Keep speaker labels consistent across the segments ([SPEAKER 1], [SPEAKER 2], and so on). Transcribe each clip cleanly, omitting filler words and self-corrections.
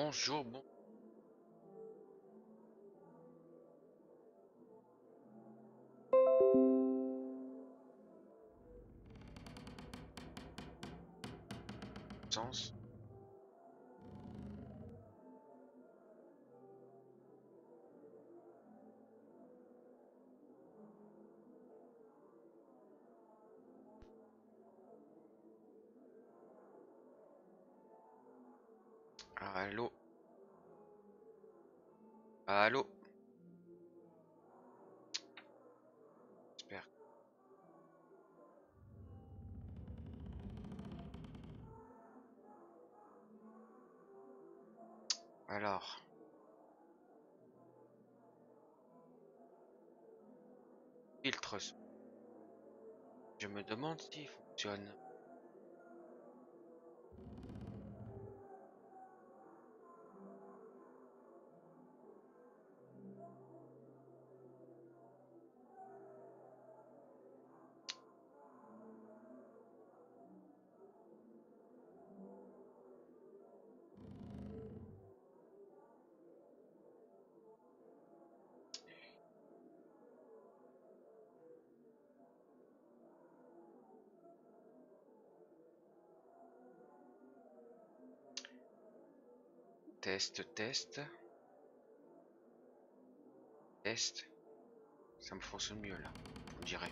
[SPEAKER 1] Bonjour, bon. Sens. Allô? Allô? J'espère. Alors. Filtre. Je me demande s'il fonctionne. Test, test. Test. Ça me fonctionne mieux là, on dirait.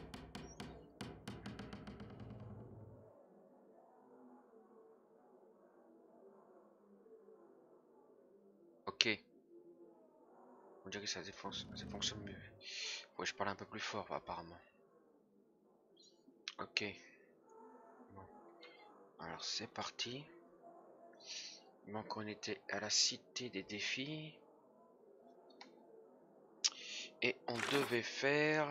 [SPEAKER 1] Ok. On dirait que ça fonctionne mieux. Ouais, je parle un peu plus fort apparemment. Ok. Bon. Alors c'est parti. Donc on était à la cité des défis. Et on devait faire...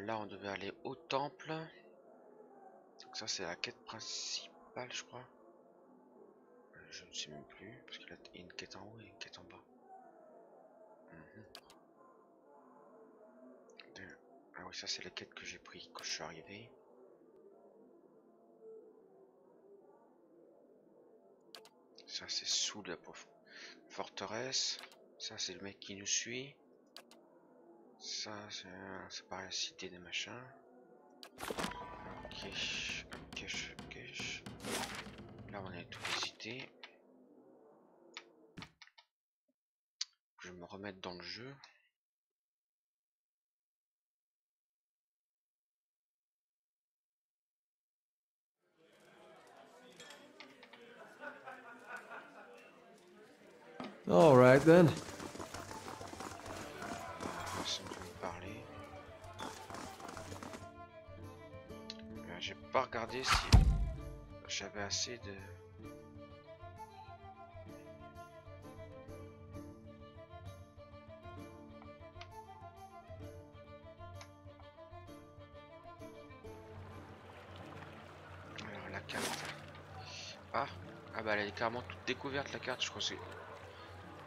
[SPEAKER 1] là on devait aller au temple. Donc ça c'est la quête principale je crois. Je ne sais même plus. Parce qu'il y a une quête en haut et une quête en bas. Ah oui, ça c'est la quête que j'ai pris quand je suis arrivé. Ça c'est sous la forteresse. Ça c'est le mec qui nous suit. Ça c'est pareil, la cité des machins. Ok, ok, ok. Là on est toutes les cités. Je vais me remettre dans le jeu.
[SPEAKER 2] All right then.
[SPEAKER 1] Personne ne veut me parler. J'ai pas regardé si j'avais assez de... Alors la carte. Ah, ah bah elle est carrément toute découverte la carte, je crois que c'est...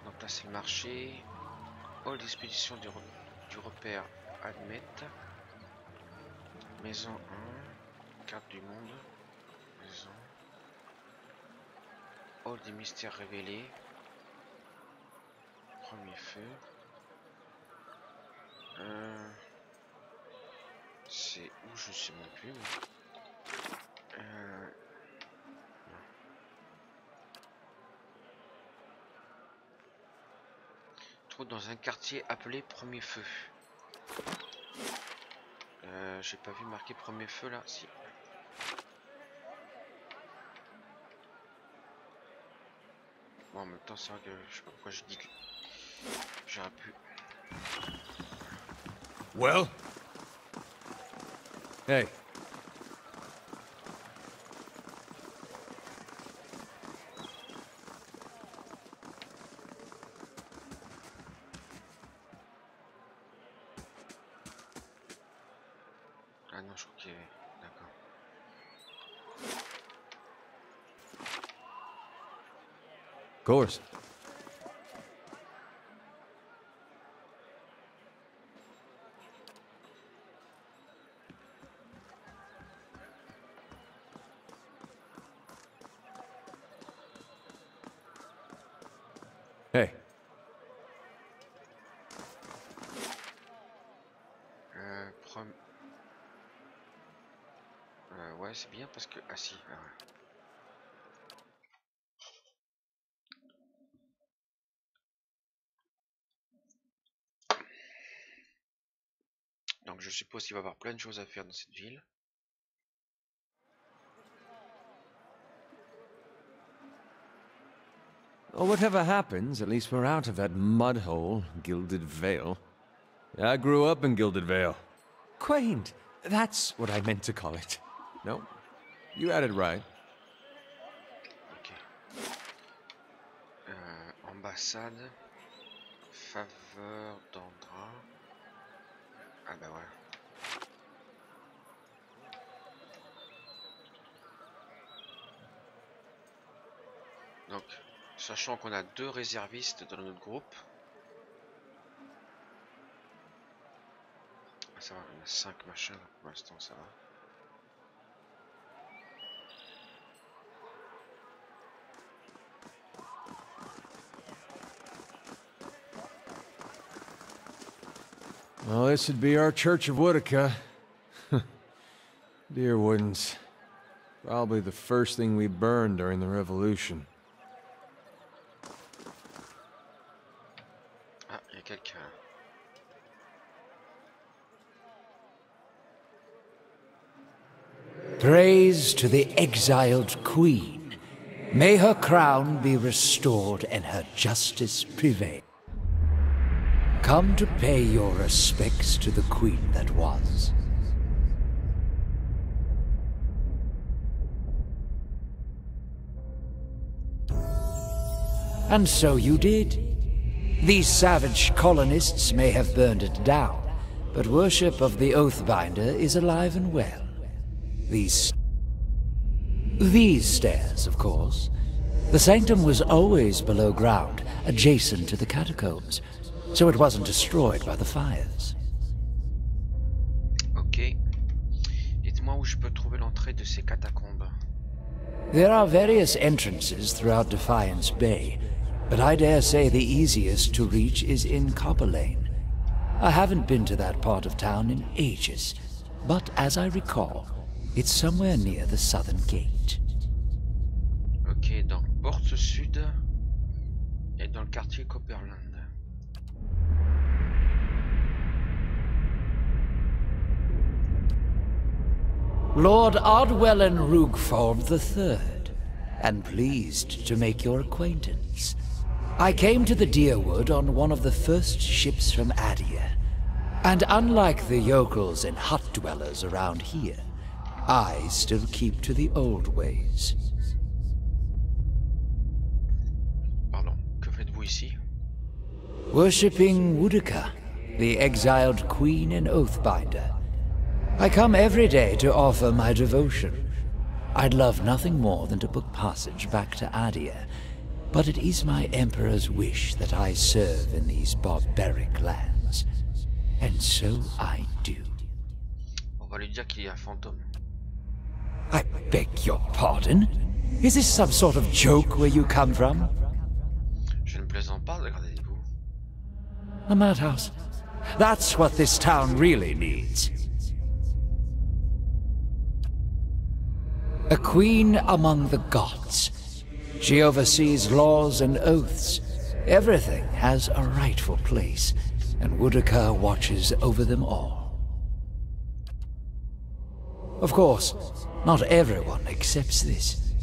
[SPEAKER 1] Donc là c'est le marché. Hall d'expédition du repère admettre. Maison 1. Carte du monde. Maison. Hall des mystères révélés. Premier feu. C'est où je sais même plus. Trouve dans un quartier appelé Premier Feu. J'ai pas vu marqué Premier Feu là. Si. Bon, en même temps, c'est vrai que je sais pas pourquoi je dis que j'aurais pu.
[SPEAKER 2] Well? Hey.
[SPEAKER 1] Ah non, je crois qu'il y avait. D'accord.
[SPEAKER 2] Of course.
[SPEAKER 1] Ouais, c'est bien parce que... Ah si, ah ouais. Donc je suppose qu'il va y avoir plein de choses à faire dans cette ville.
[SPEAKER 2] Well, whatever happens, at least we're out of that mud hole, Gilded Vale. I grew up in Gilded Vale. Quaint. That's what I meant to call it. No, you had it right.
[SPEAKER 1] Ok. Ambassade. Faveur d'Andra. Ah bah ouais. Donc, sachant qu'on a 2 réservistes dans notre groupe. Ah, ça va, on a 5 machins, pour l'instant ça va.
[SPEAKER 2] Well, this would be our Church of Woodica. Dear Woodens. Probably the first thing we burned during the Revolution.
[SPEAKER 1] Ah, il y a quelqu'un.
[SPEAKER 3] Praise to the exiled queen. May her crown be restored and her justice prevail. Come to pay your respects to the queen that was. And so you did. These savage colonists may have burned it down, but worship of the Oathbinder is alive and well. These stairs, of course. The sanctum was always below ground, adjacent to the catacombs, so it wasn't destroyed by the fires.
[SPEAKER 1] Ok. Dites-moi où je peux trouver l'entrée de ces catacombes.
[SPEAKER 3] There are various entrances throughout Defiance Bay, but I dare say the easiest to reach is in Copper Lane. I haven't been to that part of town in ages, but as I recall, it's somewhere near the southern gate.
[SPEAKER 1] Ok, donc porte sud et dans le quartier Copperland.
[SPEAKER 3] Lord Ardwellen Rugford III, and pleased to make your acquaintance. I came to the Deerwood on one of the first ships from Adia, and unlike the yokels and hut dwellers around here, I still keep to the old ways.
[SPEAKER 1] Pardon, que faites-vous ici?
[SPEAKER 3] Worshipping Woodica, the exiled queen and oathbinder. I come every day to offer my devotion. I'd love nothing more than to book passage back to Adia, but it is my emperor's wish that I serve in these barbaric lands. And so I do.
[SPEAKER 1] On va lui dire qu'il y a un fantôme.
[SPEAKER 3] I beg your pardon? Is this some sort of joke where you come from?
[SPEAKER 1] Je ne plaisante pas, regardez-vous.
[SPEAKER 3] A madhouse. That's what this town really needs. A queen among the gods. She oversees laws and oaths. Everything has a rightful place, and Woodica watches over them all. Of course, not everyone accepts this.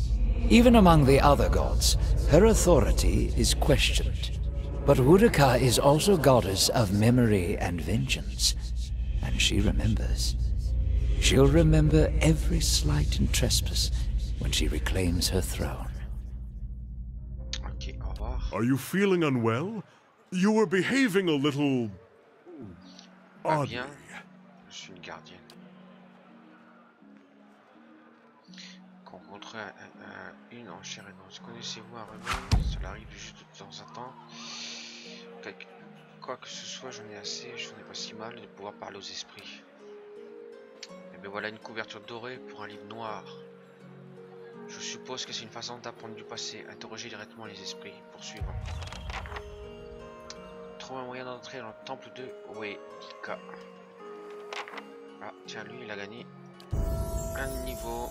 [SPEAKER 3] Even among the other gods, her authority is questioned. But Woodica is also goddess of memory and vengeance, and she remembers. She'll remember every slight and trespass when she reclaims her throne.
[SPEAKER 1] Ok, au revoir.
[SPEAKER 4] Are you feeling unwell? You were behaving a little...
[SPEAKER 1] Pas
[SPEAKER 4] oddly.
[SPEAKER 1] bien. Je suis une gardienne. Rencontrer une en chair et os. Connaissez-vous un remède? Cela arrive juste de temps en temps. Quoi que ce soit, j'en ai assez. Je n'en ai pas si mal de pouvoir parler aux esprits. Et bien voilà une couverture dorée pour un livre noir. Je suppose que c'est une façon d'apprendre du passé. Interroger directement les esprits. Poursuivre. Trouver un moyen d'entrer dans le temple de Weka. Ah, tiens, lui, il a gagné. un niveau.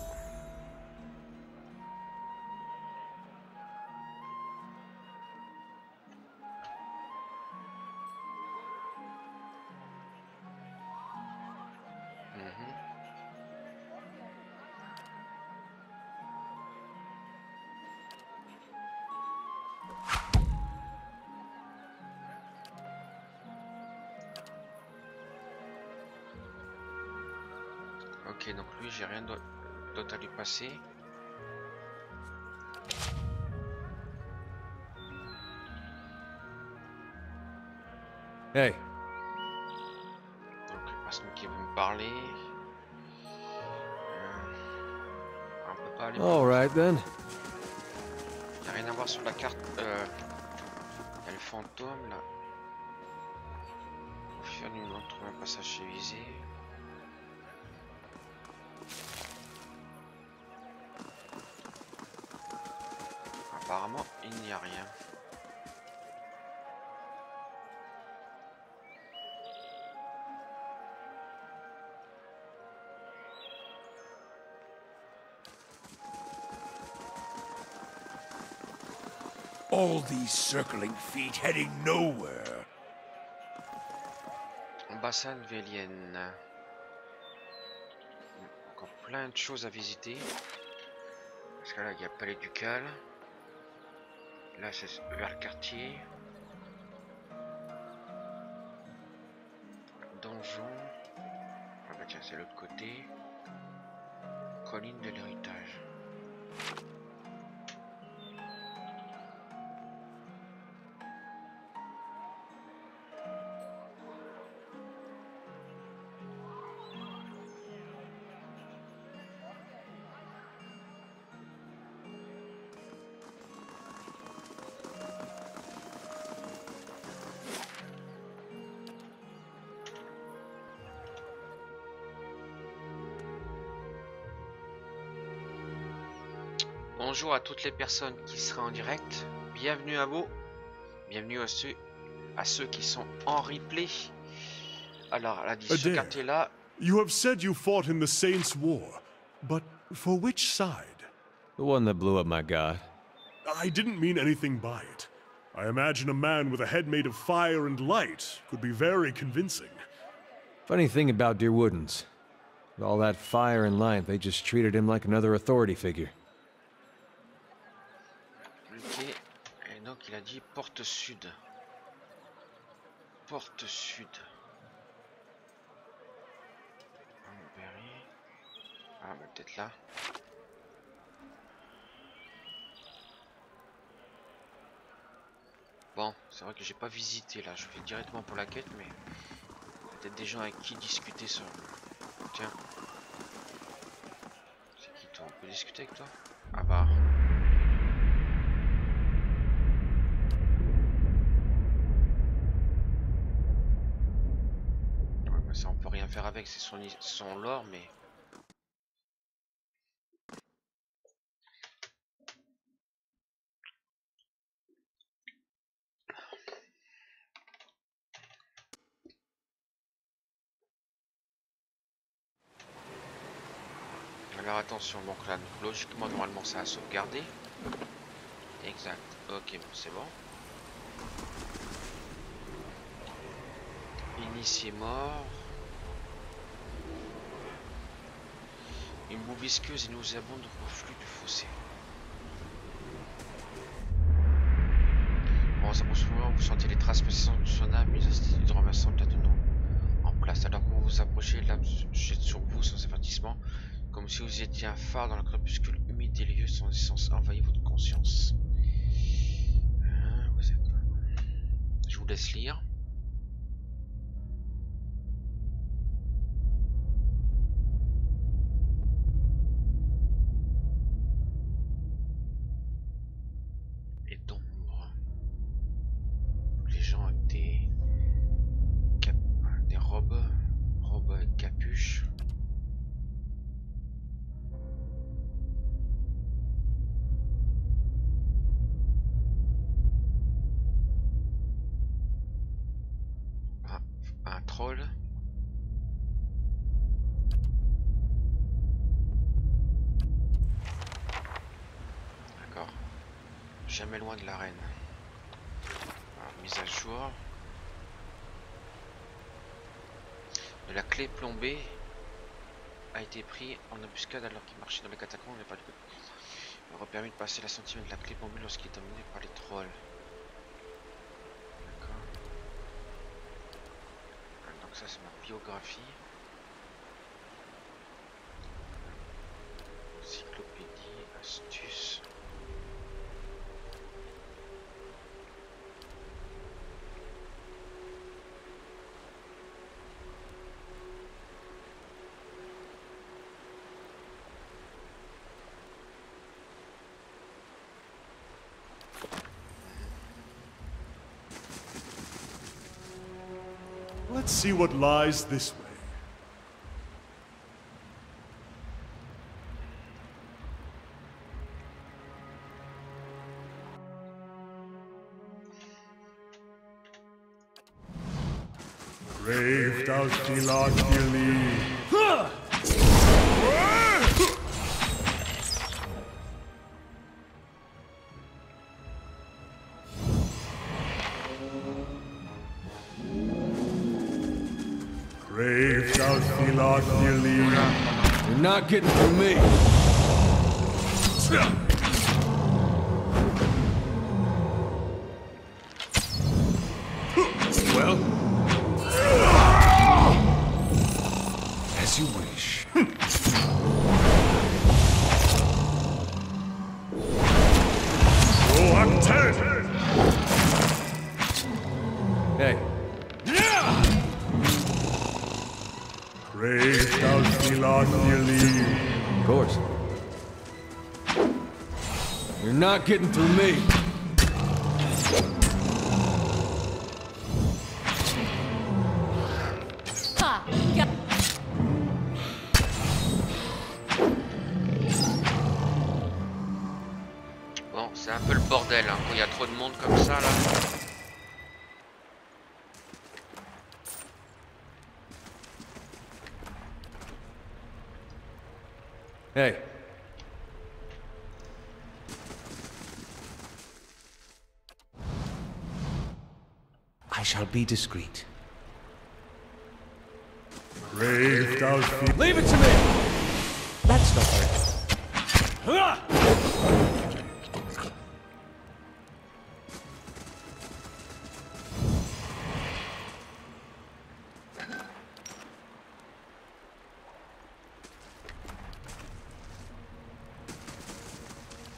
[SPEAKER 1] Ok, donc lui, j'ai rien d'autre à lui passer.
[SPEAKER 2] Hey.
[SPEAKER 1] Donc, la personne qui veut me parler. On peut pas aller.
[SPEAKER 2] All right then.
[SPEAKER 1] Il n'y a rien à voir sur la carte. Il y a le fantôme là. Faire du nom, trouver un passage chez visé. Apparemment, il n'y a rien.
[SPEAKER 4] All these circling feet heading nowhere.
[SPEAKER 1] Ambassade vélienne. Encore plein de choses à visiter. Parce que là, il y a palais ducal. Là, c'est vers le quartier. Donjon. Ah bah tiens, c'est l'autre côté. Colline de l'héritage. Bonjour à toutes les personnes qui seraient en direct. Bienvenue à vous. Bienvenue à ceux qui sont en replay. Alors, elle a dit ce quartier-là.
[SPEAKER 4] You have said you fought in the Saints' War, but for which side?
[SPEAKER 2] The one that blew up my god.
[SPEAKER 4] I didn't mean anything by it. I imagine a man with a head made of fire and light could be very convincing.
[SPEAKER 2] Funny thing about Dear Woodens. With all that fire and light, they just treated him like another authority figure.
[SPEAKER 1] Ok. Et donc, il a dit porte sud. Porte sud. Ah, bah peut-être là. Bon, c'est vrai que j'ai pas visité là. Je vais directement pour la quête, mais peut-être des gens avec qui discuter sur. Tiens. C'est qui toi? On peut discuter avec toi? Ah bah. Ouais, bah ça on peut rien faire avec, c'est son lore, mais. Alors attention, donc là, logiquement, normalement, ça a sauvegardé. Exact. Ok, bon, c'est bon. Initié mort. Une boue visqueuse et nauséabonde au flux du fossé. Bon, ça pour ce moment, vous sentez les traces persistantes de son âme, mais il renversant là de nous en place. Alors que vous vous approchez, l'âme se jette sur vous sans avertissement. Comme si vous étiez un phare dans le crépuscule humide des lieux, son essence envahit votre conscience. Vous êtes... Je vous laisse lire. Et d'ombre. Les gens avec des robes avec capuche. Un troll. Jamais loin de l'arène. Mise à jour. De la clé plombée a été pris en embuscade alors qu'il marchait dans les catacombes. Mais pas de coup. Il aurait permis de passer la sentinelle de la clé plombée lorsqu'il est emmené par les trolls. D'accord. Donc ça c'est ma biographie. Encyclopédie, astuces.
[SPEAKER 4] Let's see what lies this way. Brave thou still art dearly. Brave thou still art dearly.
[SPEAKER 2] You're not getting through me. Well, as you wish.
[SPEAKER 4] Oh, I'm dead.
[SPEAKER 2] Hey.
[SPEAKER 4] Brave thou still art dearly.
[SPEAKER 2] Of course. You're not getting through me.
[SPEAKER 1] Bon, c'est un peu le bordel hein, quand il y a trop de monde comme ça là.
[SPEAKER 2] Hey. I shall be discreet.
[SPEAKER 4] Brave thou still.
[SPEAKER 2] Leave it to me! That's not right.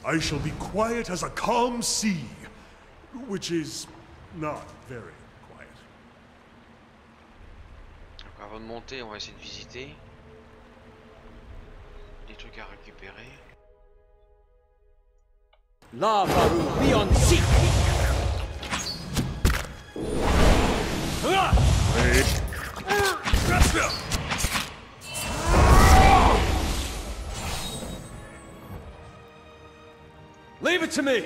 [SPEAKER 4] I shall be quiet as a calm sea, which is not very quiet.
[SPEAKER 1] Donc avant de monter, on va essayer de visiter. Des trucs à récupérer.
[SPEAKER 2] La Baru, be on seat! Leave it to me!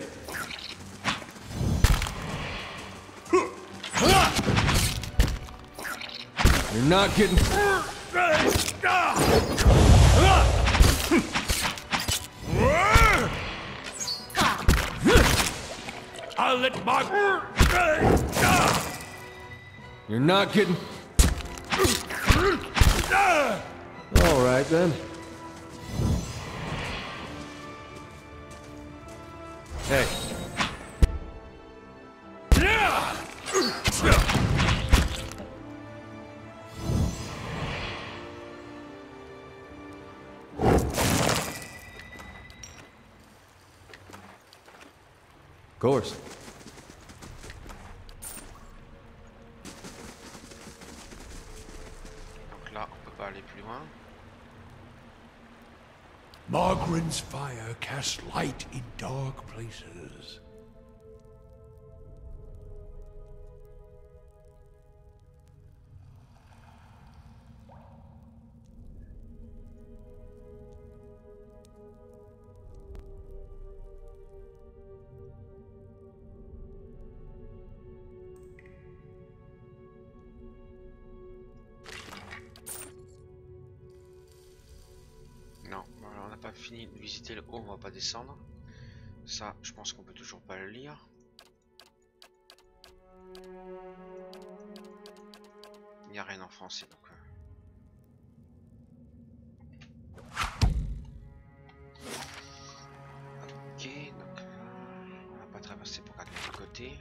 [SPEAKER 2] You're not getting...
[SPEAKER 4] I'll let my...
[SPEAKER 2] You're not getting... All right, then. Hey. Of course.
[SPEAKER 1] Donc là, on peut pas aller plus loin.
[SPEAKER 4] Margaren's fire casts light in dark places.
[SPEAKER 1] Non, voilà, on n'a pas fini de visiter le haut, on va pas descendre. Ça, je pense qu'on peut toujours pas le lire. Il n'y a rien en français donc. Ok, donc on va pas traverser pour regarder de l'autre côté.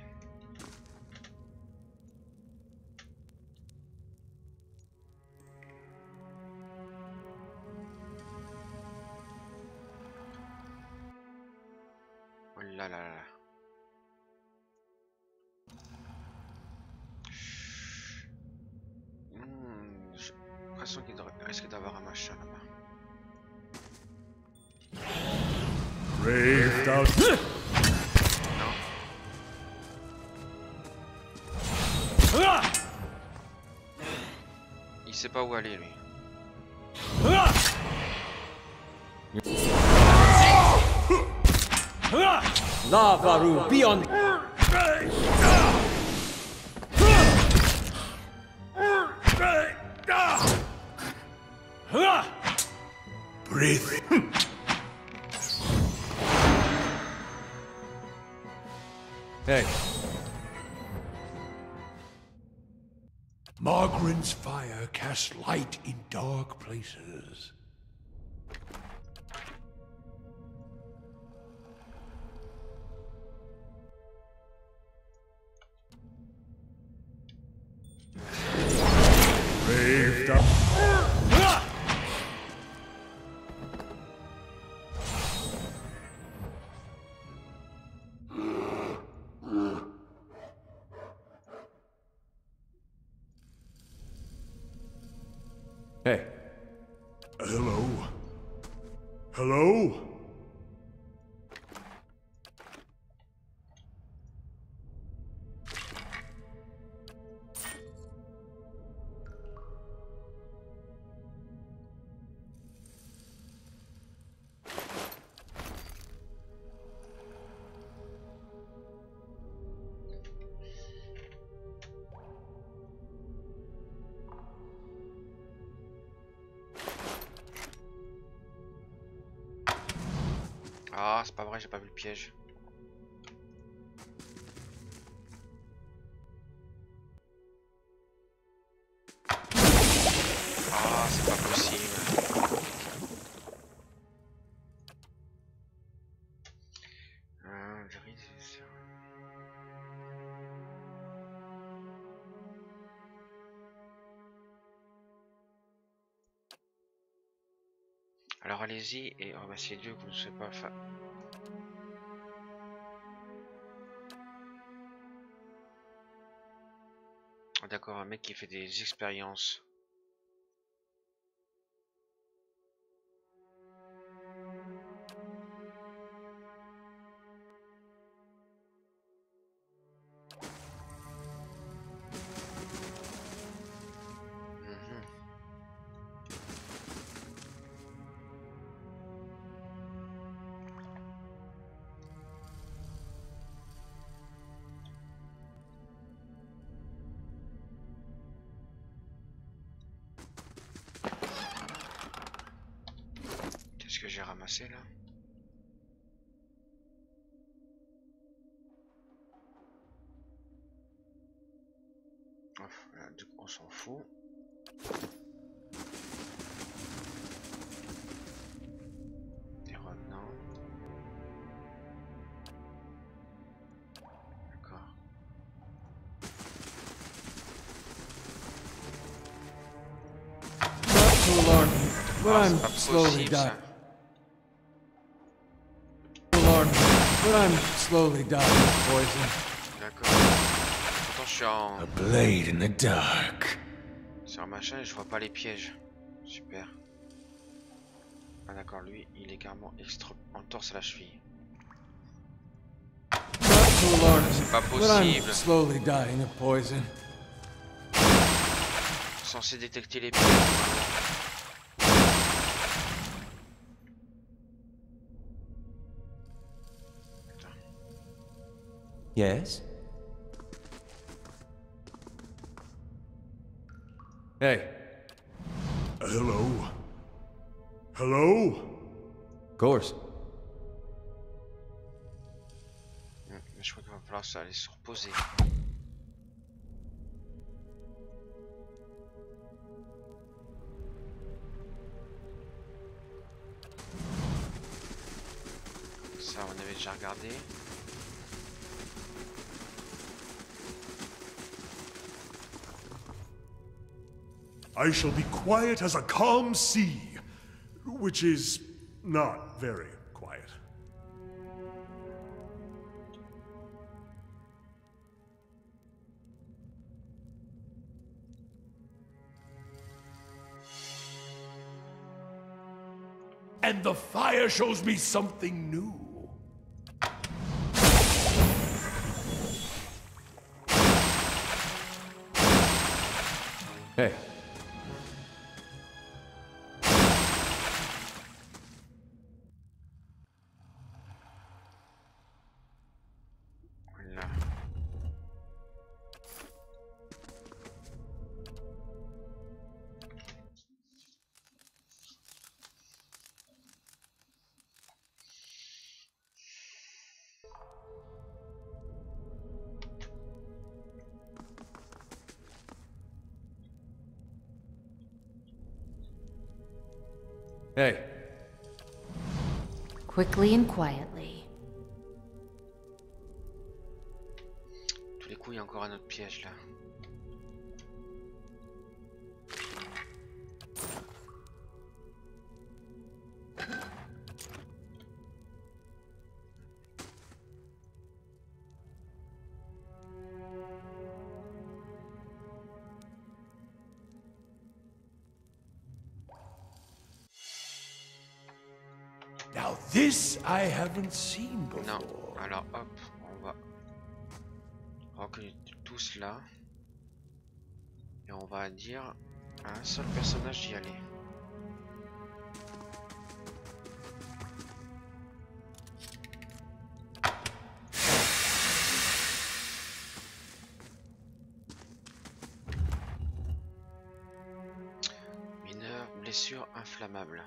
[SPEAKER 1] Oh là là là. J'ai l'impression qu'il risque d'avoir un machin là-bas.
[SPEAKER 4] Braved out.
[SPEAKER 1] Non. Il sait pas où aller lui.
[SPEAKER 2] Lavaru, beyond.
[SPEAKER 4] Breathe.
[SPEAKER 2] Hey.
[SPEAKER 4] Margaret's fire casts light in dark places. Braved up.
[SPEAKER 2] Hey.
[SPEAKER 4] Hello? Hello?
[SPEAKER 1] Ah, c'est pas vrai, j'ai pas vu le piège. Ah, c'est pas possible. Alors allez-y et remerciez Dieu que vous ne soyez pas fan. D'accord, un mec qui fait des expériences. Qu'est-ce que j'ai ramassé là? Du coup, on s'en fout. Des revenants. D'accord.
[SPEAKER 2] But
[SPEAKER 1] Ah,
[SPEAKER 2] I'm
[SPEAKER 1] c'est pas
[SPEAKER 2] slowly
[SPEAKER 1] possible ça.
[SPEAKER 2] dying. Lord, but I'm slowly dying of poison.
[SPEAKER 1] D'accord. Pourtant je suis
[SPEAKER 2] A blade in the dark.
[SPEAKER 1] sur un machin et je vois pas les pièges. Super. Ah d'accord, lui il est carrément en torse à la cheville. C'est pas
[SPEAKER 2] But I'm
[SPEAKER 1] possible.
[SPEAKER 2] slowly dying of poison.
[SPEAKER 1] Censé détecter les pièges.
[SPEAKER 2] Yes? Hey.
[SPEAKER 4] Hello? Hello?
[SPEAKER 2] Of course.
[SPEAKER 1] falloir ça aller se reposer. Ça, on avait déjà regardé.
[SPEAKER 4] I shall be quiet as a calm sea, which is not very quiet. And the fire shows me something new.
[SPEAKER 2] Hey.
[SPEAKER 1] Voilà.
[SPEAKER 2] Hey.
[SPEAKER 5] Quickly and quietly.
[SPEAKER 1] Tous les coups, il y a encore un autre piège là.
[SPEAKER 4] Now this I haven't seen before.
[SPEAKER 1] Non, alors hop, on va reconnaître tout cela. Et on va dire à un seul personnage d'y aller. Mineur, blessure inflammable.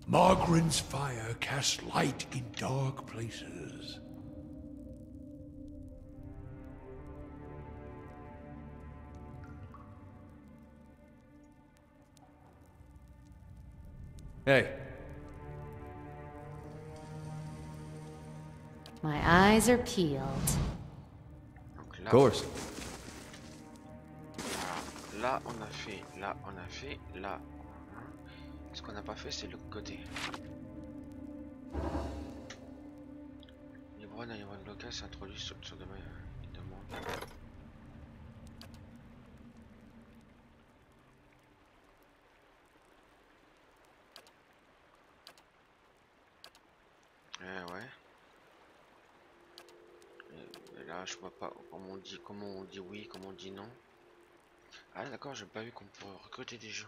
[SPEAKER 4] Margaren's fire casts light in dark places.
[SPEAKER 2] Hey.
[SPEAKER 5] My eyes are peeled.
[SPEAKER 1] Donc là,
[SPEAKER 2] Of course.
[SPEAKER 1] là on a fait, là on a fait, là. Ce qu'on n'a pas fait, c'est l'autre côté. Libre d'un niveau local s'introduit sur de ma demande. Ouais. Et là, je vois pas comment on dit oui, comment on dit non. Ah d'accord, j'ai pas vu qu'on pourrait recruter des gens.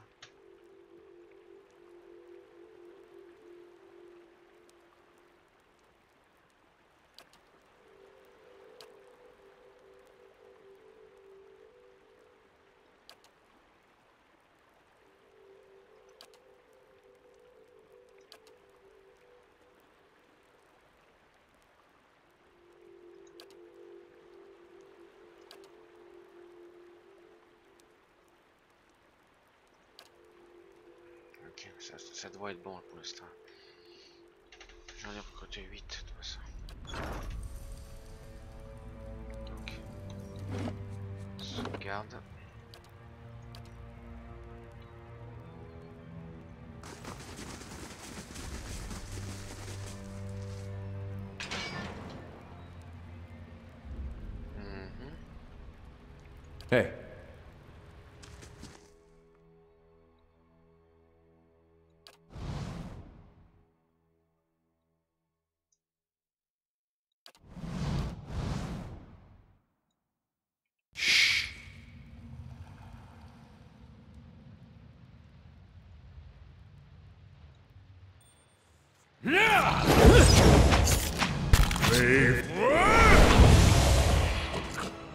[SPEAKER 1] Ok, ça doit être bon pour l'instant. J'en ai recruté 8 de toute façon. Donc, sauvegarde.
[SPEAKER 2] Hey.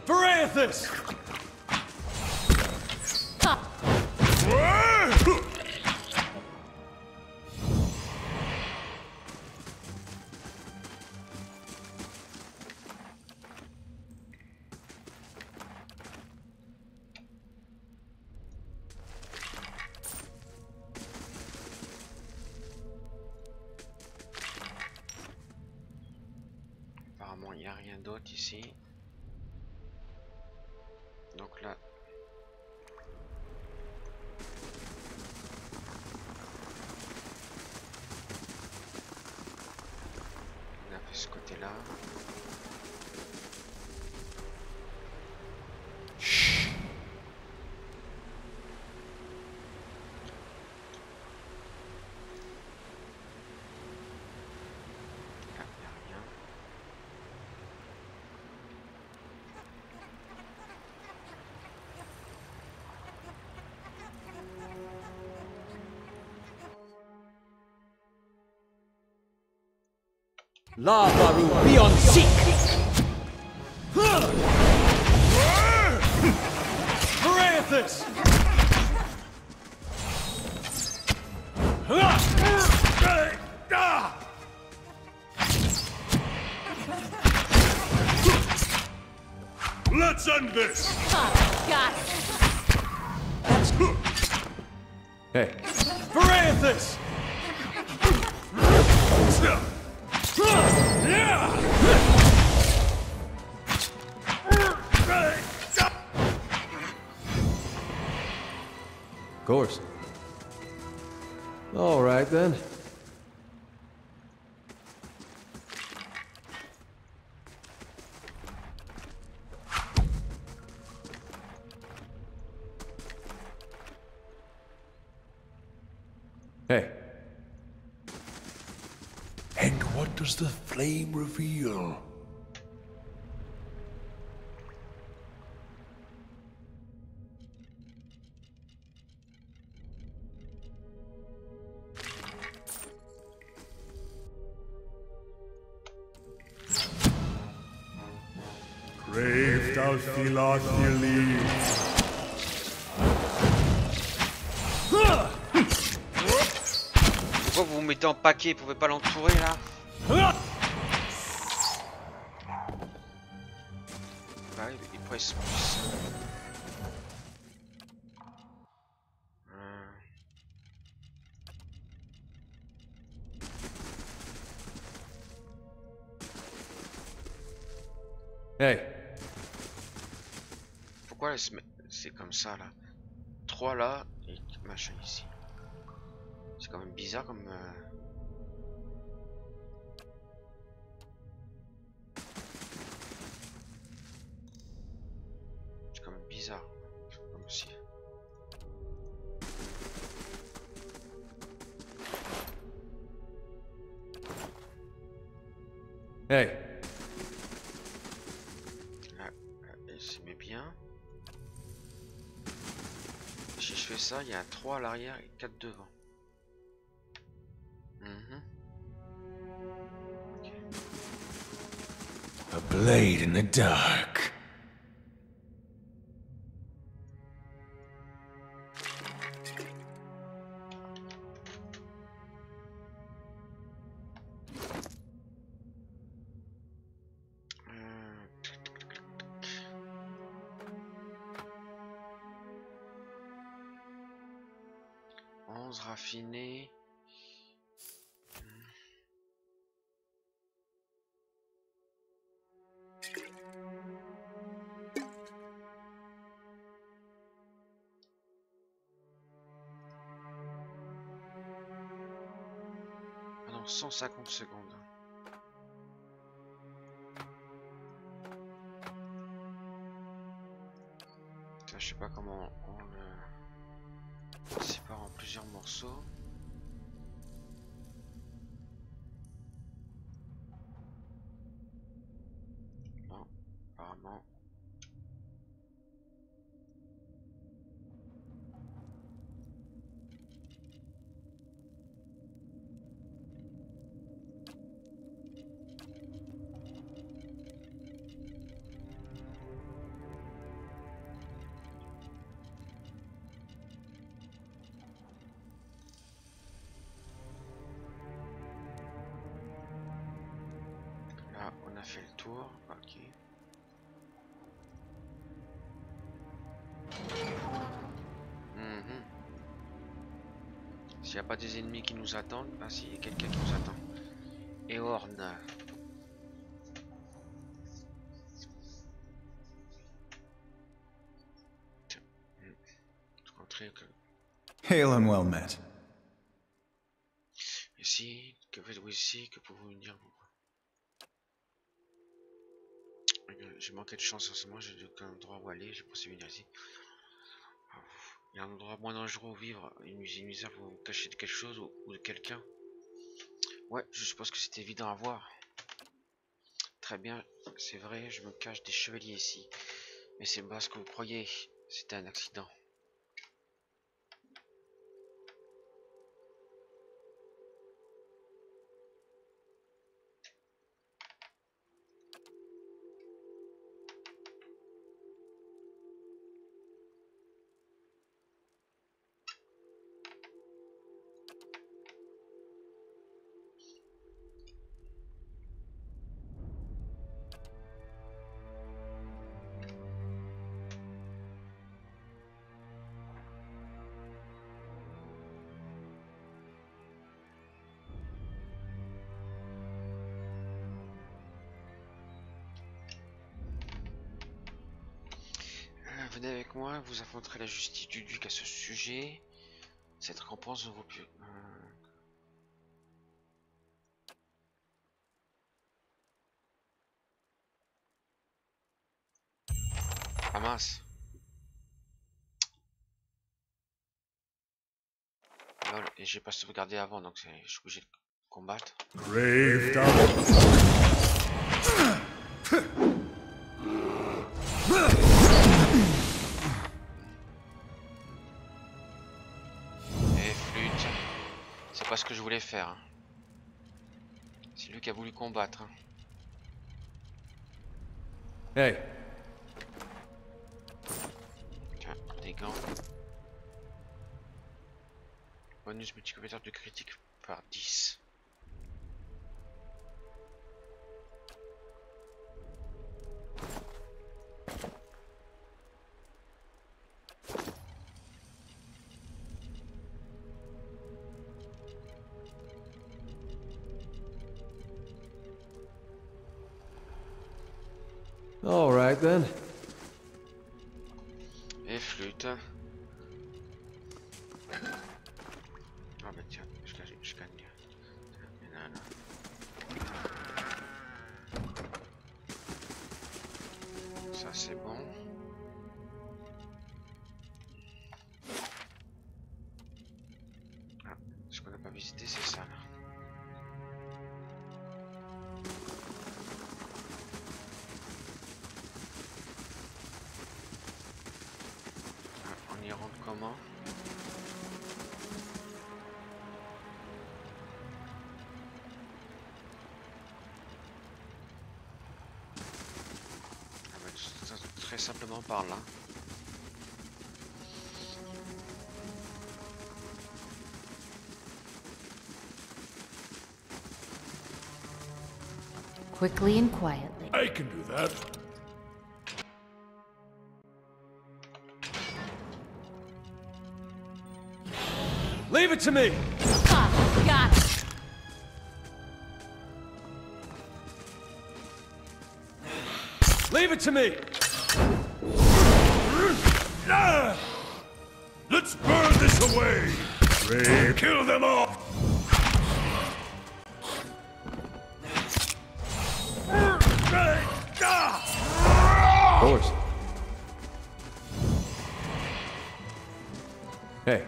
[SPEAKER 2] Parathis!
[SPEAKER 1] Apparemment, il n'y a rien d'autre ici. Donc là, on a fait ce côté-là. Là, il n'y a rien.
[SPEAKER 2] La Baru beyond seek! Parathis!
[SPEAKER 4] Let's end this!
[SPEAKER 5] Got it.
[SPEAKER 2] Hey. Parathis! Of course. All right then. Hey.
[SPEAKER 4] And what does the flame reveal? Crave thou philophily.
[SPEAKER 1] Pourquoi vous vous mettez en paquet? Vous pouvez pas l'entourer là? Bah, il pourrait se...
[SPEAKER 2] Hey.
[SPEAKER 1] Pourquoi c'est comme ça là? 3 là et machin ici. C'est quand même bizarre comme... C'est quand même bizarre. Comme si...
[SPEAKER 2] Hey.
[SPEAKER 1] Elle s'y met bien. Si je fais ça, il y a un 3 à l'arrière et 4 devant.
[SPEAKER 2] A blade in the dark.
[SPEAKER 1] Raffiné. Ah non, 150 secondes. Ça, je sais pas comment on le sépare en plusieurs morceaux. Non, apparemment. fait le tour. Ok. S'il n'y a pas des ennemis qui nous attendent, ah si, il y a quelqu'un qui nous attend. Et Horn. Tiens. Rentrer que...
[SPEAKER 6] Hail and well met.
[SPEAKER 1] Ici, que faites-vous ici? Que pouvez-vous me dire? J'ai manqué de chance en ce moment, j'ai aucun endroit où aller, j'ai pensé venir ici. Il y a un endroit moins dangereux où vivre, une misère, vous vous cachez de quelque chose ou de quelqu'un. Ouais, je suppose que c'est évident à voir. Très bien, c'est vrai, je me cache des chevaliers ici. Mais c'est pas ce que vous croyez, c'était un accident. Venez avec moi, vous affronterez la justice du duc à ce sujet. Cette récompense vaut plus. Ah mince. Lol, et j'ai pas sauvegardé avant, donc je suis obligé de combattre.
[SPEAKER 4] Grave down.
[SPEAKER 1] Et flûte. C'est pas ce que je voulais faire. Hein. C'est lui qui a voulu combattre. Hein.
[SPEAKER 2] Hey.
[SPEAKER 1] Tiens, des gants. Bonus multiplicateur de critique par 10.
[SPEAKER 2] All right then.
[SPEAKER 1] Et flûte. Ah bah tiens, je gagne. Ça c'est bon. Ah, ce qu'on n'a pas visité c'est ça là. On y rentre comment? Ah bah, très simplement par là.
[SPEAKER 5] Quickly and quietly.
[SPEAKER 4] I can do that.
[SPEAKER 2] Leave it to me.
[SPEAKER 5] Ah, got it.
[SPEAKER 2] Leave it to me.
[SPEAKER 4] Let's burn this away. Kill them all.
[SPEAKER 2] Of course. Hey.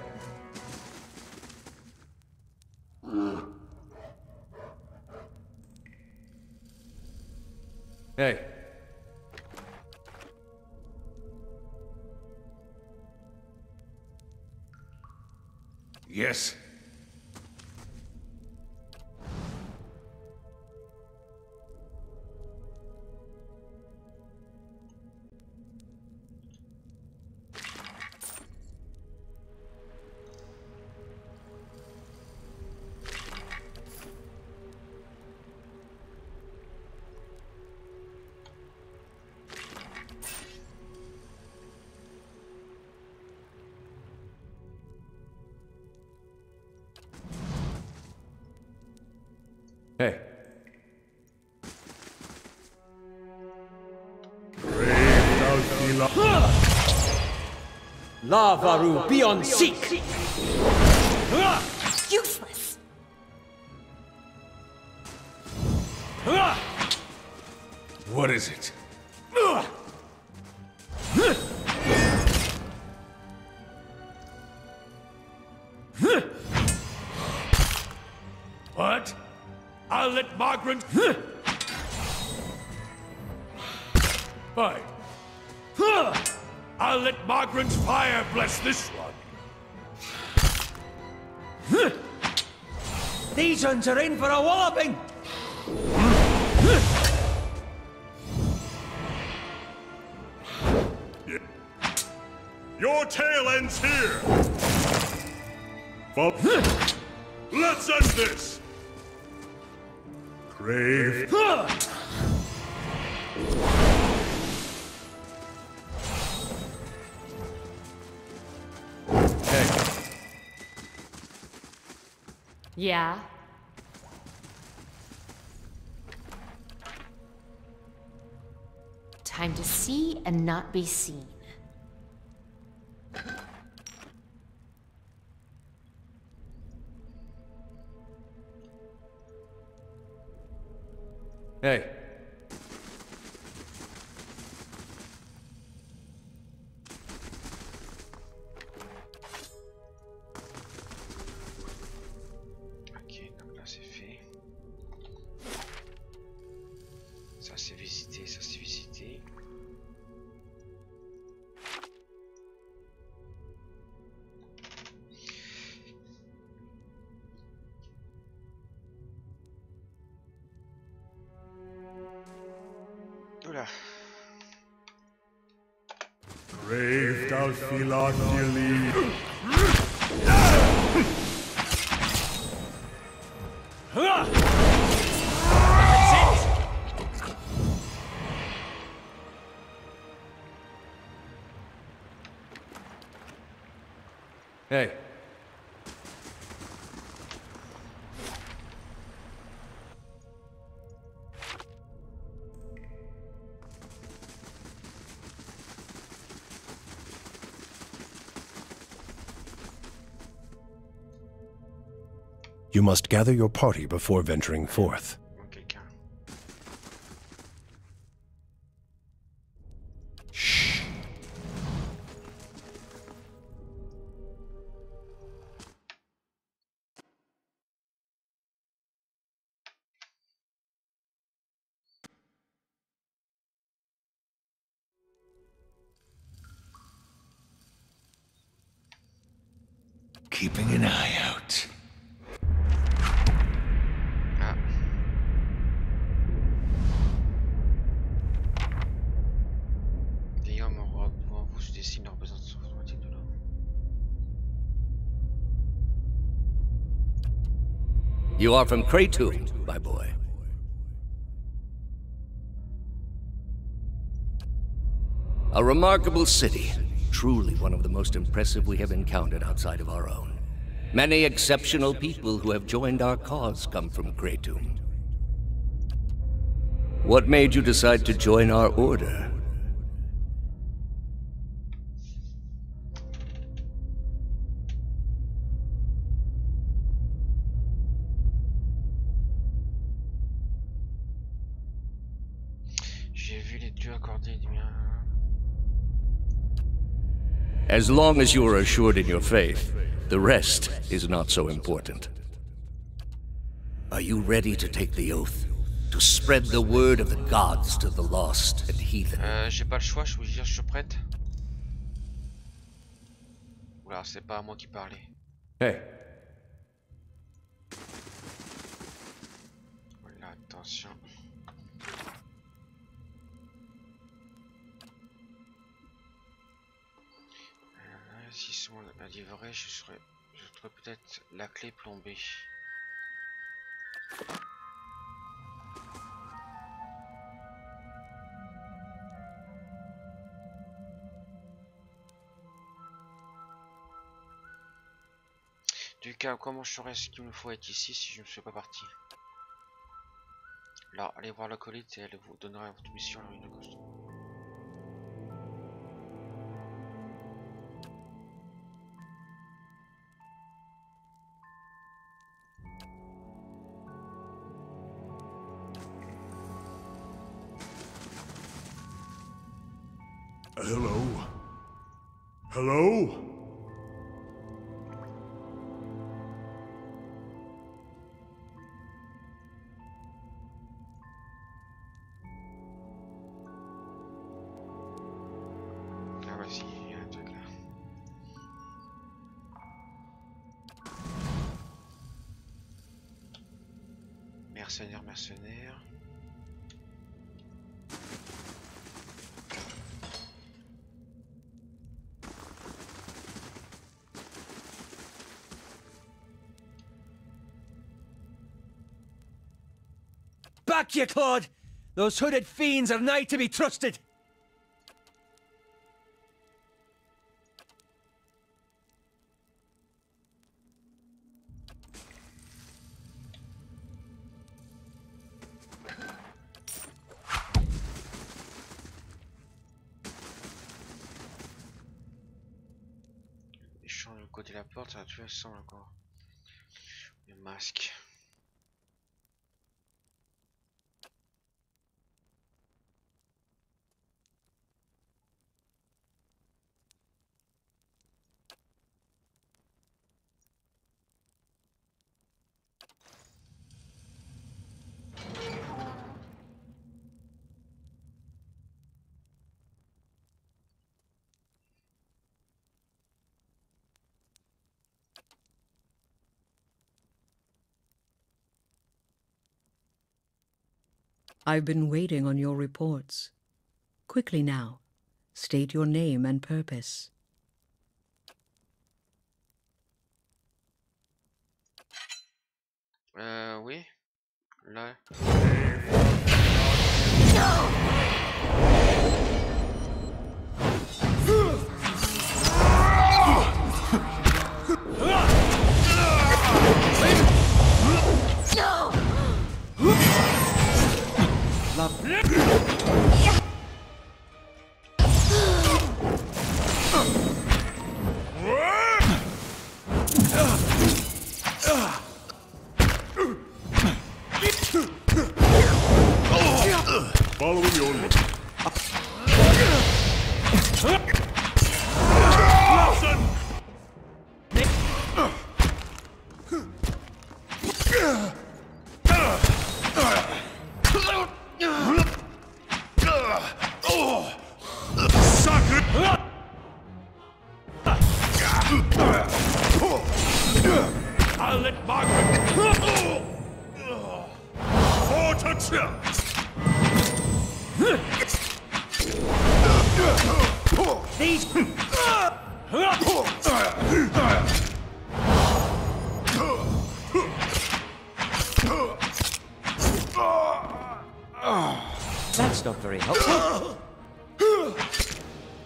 [SPEAKER 2] Hey.
[SPEAKER 4] Yes.
[SPEAKER 2] Lavaru beyond seek!
[SPEAKER 5] Useless!
[SPEAKER 2] What is it?
[SPEAKER 4] What? I'll let Margaret... Fine. I'll let Margaret's fire bless this one.
[SPEAKER 2] These ones are in for a walloping!
[SPEAKER 4] Your tale ends here! Let's end this! Crave.
[SPEAKER 5] Yeah? Time to see and not be seen.
[SPEAKER 2] Hey.
[SPEAKER 1] Ok, donc là c'est fait. Ça c'est visité, ça c'est visité. Oula.
[SPEAKER 4] Crave Dalphilangeli.
[SPEAKER 2] Hey.
[SPEAKER 7] You must gather your party before venturing forth.
[SPEAKER 1] Quelqu'un.
[SPEAKER 7] Shh.
[SPEAKER 2] Keeping an eye out.
[SPEAKER 1] Ah. Des hommes en robe devant vous se dessinent leur besoin de automatique de l'eau.
[SPEAKER 8] You are from Cité, my boy. A remarkable city. Truly one of the most impressive we have encountered outside of our own. Many exceptional people who have joined our cause come from Cité. What made you decide to join our order?
[SPEAKER 1] J'ai vu les dieux accorder des miens.
[SPEAKER 8] As long as you are assured in your faith, the rest is not so important. Are you ready to take the oath? To spread the word of the gods to the lost and heathen?
[SPEAKER 1] J'ai pas le choix, je vous dire, je suis prête. Oula, c'est pas à moi qui parlais.
[SPEAKER 2] Hey.
[SPEAKER 1] Voilà, attention. Si ce monde a dit vrai, je trouverais peut-être la clé plombée. Du cas, comment je saurais ce qu'il me faut être ici si je ne suis pas parti? Alors, allez voir l'acolyte et elle vous donnera votre mission à une costume.
[SPEAKER 4] Hello? Hello?
[SPEAKER 1] Ah bah si, il y a un truc là. Mercenaire, mercenaire.
[SPEAKER 2] Back, ye Claude! Those hooded fiends are nigh to be trusted!
[SPEAKER 1] Échange le côté de la porte, ça tu sens encore. Le masque.
[SPEAKER 9] I've been waiting on your reports. Quickly now, state your name and purpose.
[SPEAKER 1] Oui. Là.
[SPEAKER 4] Following your lead.
[SPEAKER 10] I'll let Margaret.
[SPEAKER 4] For touchdown!
[SPEAKER 2] These... That's not very helpful.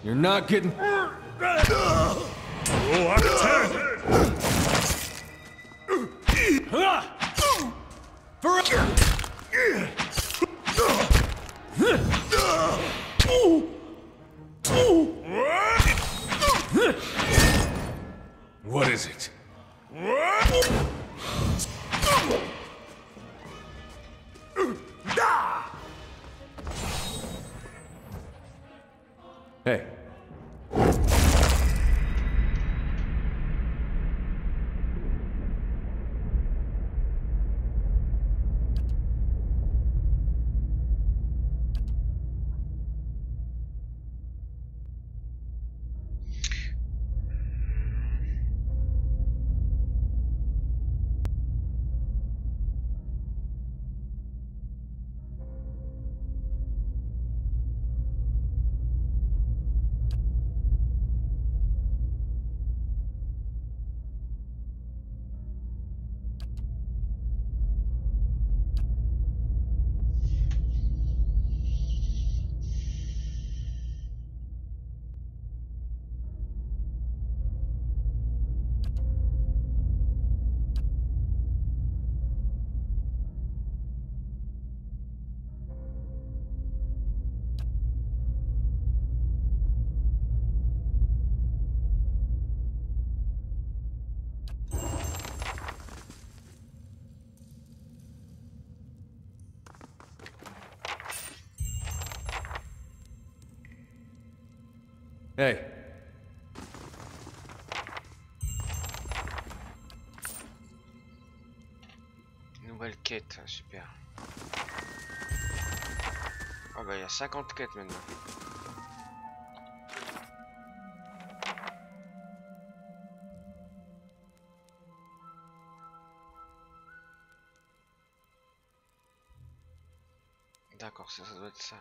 [SPEAKER 2] You're not getting...
[SPEAKER 4] Oh, I'm 10!
[SPEAKER 2] What is it? Hey. Hey.
[SPEAKER 1] Nouvelle quête, super. Oh bah il y a 50 quêtes maintenant. D'accord, ça doit être ça.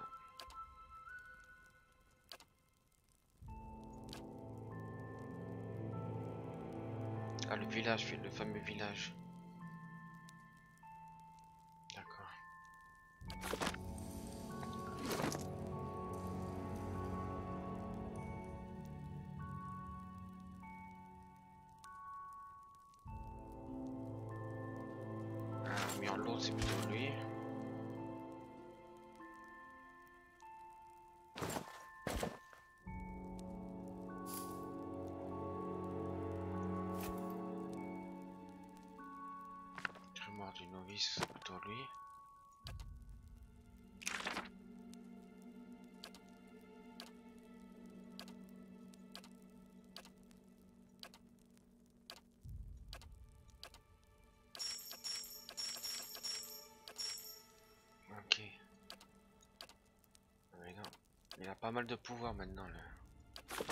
[SPEAKER 1] Ah, le village, le fameux village. D'accord. Ah, mais en l'autre, c'est plutôt lui. Du novice, c'est plutôt lui. Ok. Mais non, il a pas mal de pouvoir maintenant là.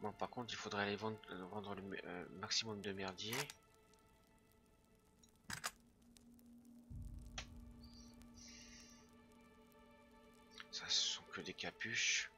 [SPEAKER 1] Bon, par contre, il faudrait aller vendre le maximum de merdier. Ça, ce sont que des capuches.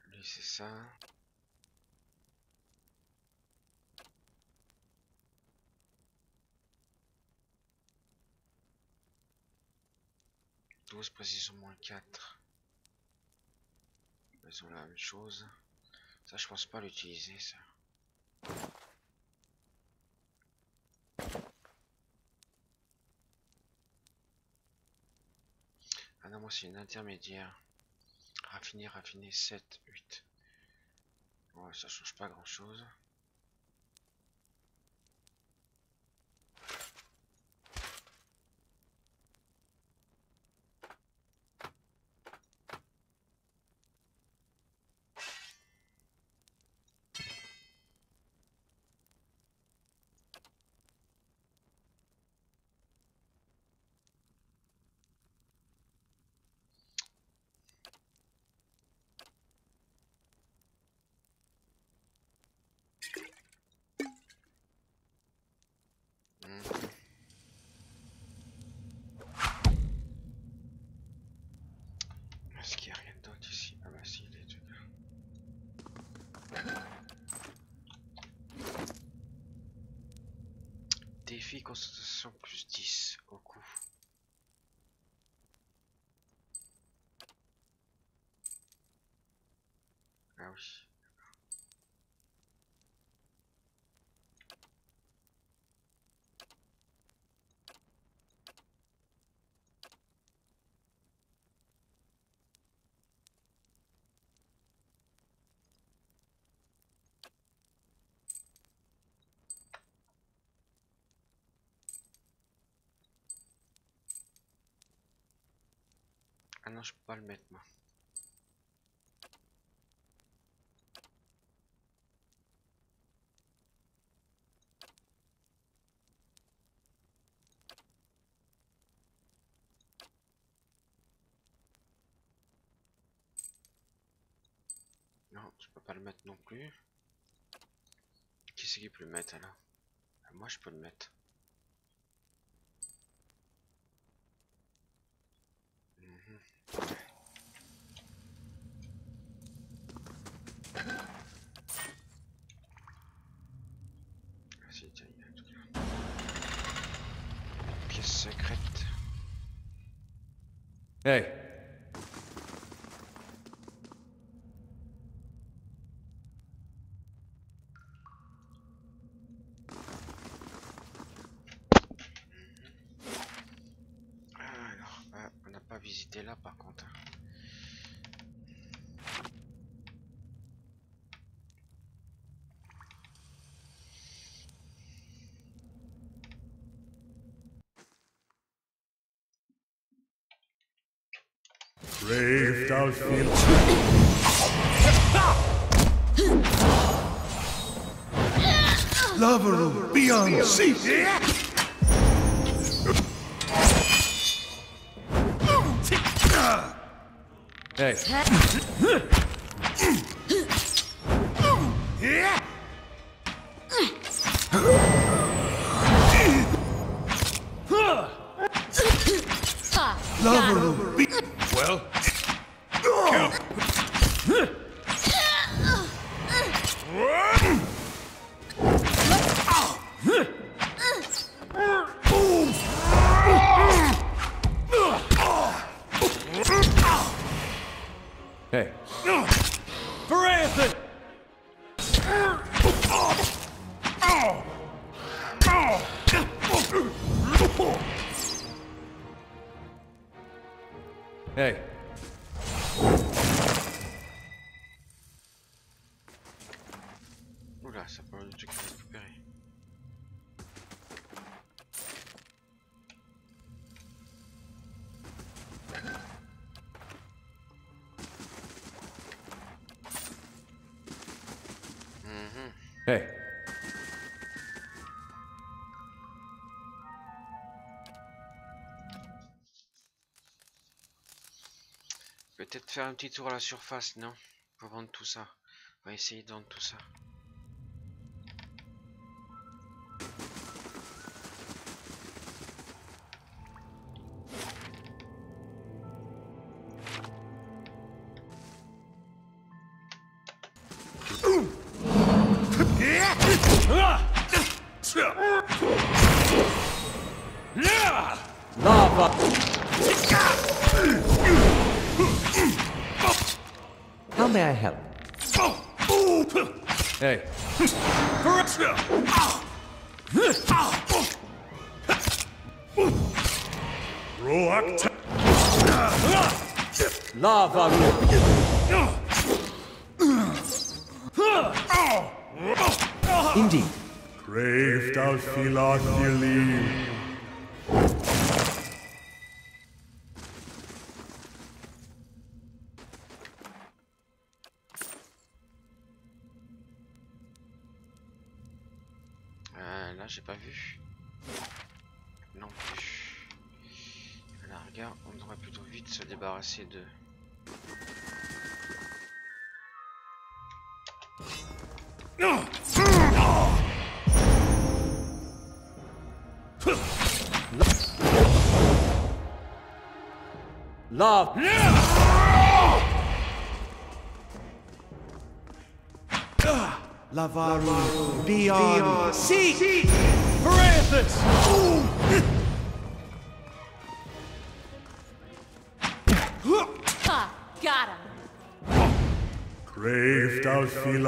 [SPEAKER 1] Lui, c'est ça. Précision moins 4. Ils ont la même chose. Ça, je pense pas l'utiliser, ça. Ah non, moi c'est une intermédiaire. Raffiner, 7, 8. Ouais, ça change pas grand chose. Est-ce qu'il n'y a rien d'autre ici? Ah bah si, les trucs. Défi concentration plus 10 au coup. Ah oui. Ah non, je peux pas le mettre moi. Non, je peux pas le mettre non plus. Qui c'est qui peut le mettre alors? Ah, moi je peux le mettre. Ah si, tiens, il y a un truc là. Pièce secrète.
[SPEAKER 2] Hey.
[SPEAKER 1] visiter là par contre.
[SPEAKER 4] Brave thou feel. Lover beyond sea.
[SPEAKER 2] Hey.
[SPEAKER 4] Lover be.
[SPEAKER 10] Well,
[SPEAKER 2] Hey.
[SPEAKER 10] for Anthony!
[SPEAKER 2] Hey.
[SPEAKER 1] Oula, ça parle de trucs à récupérer.
[SPEAKER 2] Hey.
[SPEAKER 1] Peut-être faire un petit tour à la surface, non? Pour vendre tout ça. On va essayer de vendre tout ça.
[SPEAKER 2] Lava. How may I help? Hey.
[SPEAKER 4] Roact.
[SPEAKER 2] Lava. Indeed.
[SPEAKER 4] Brave thou feel.
[SPEAKER 1] Là, j'ai pas vu. Non plus. Là, regarde, on devrait plutôt vite se débarrasser de...
[SPEAKER 2] Love. Lavaru beyond sea.
[SPEAKER 10] For Anthony!
[SPEAKER 5] Ha! Got him!
[SPEAKER 4] Brave thou feel.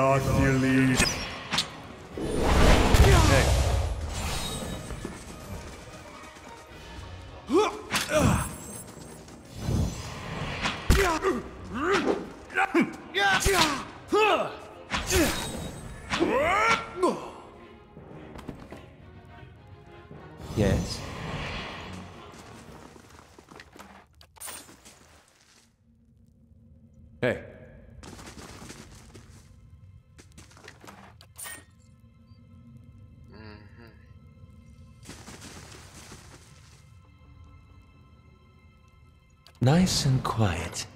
[SPEAKER 2] Yes. Hey. Nice and quiet.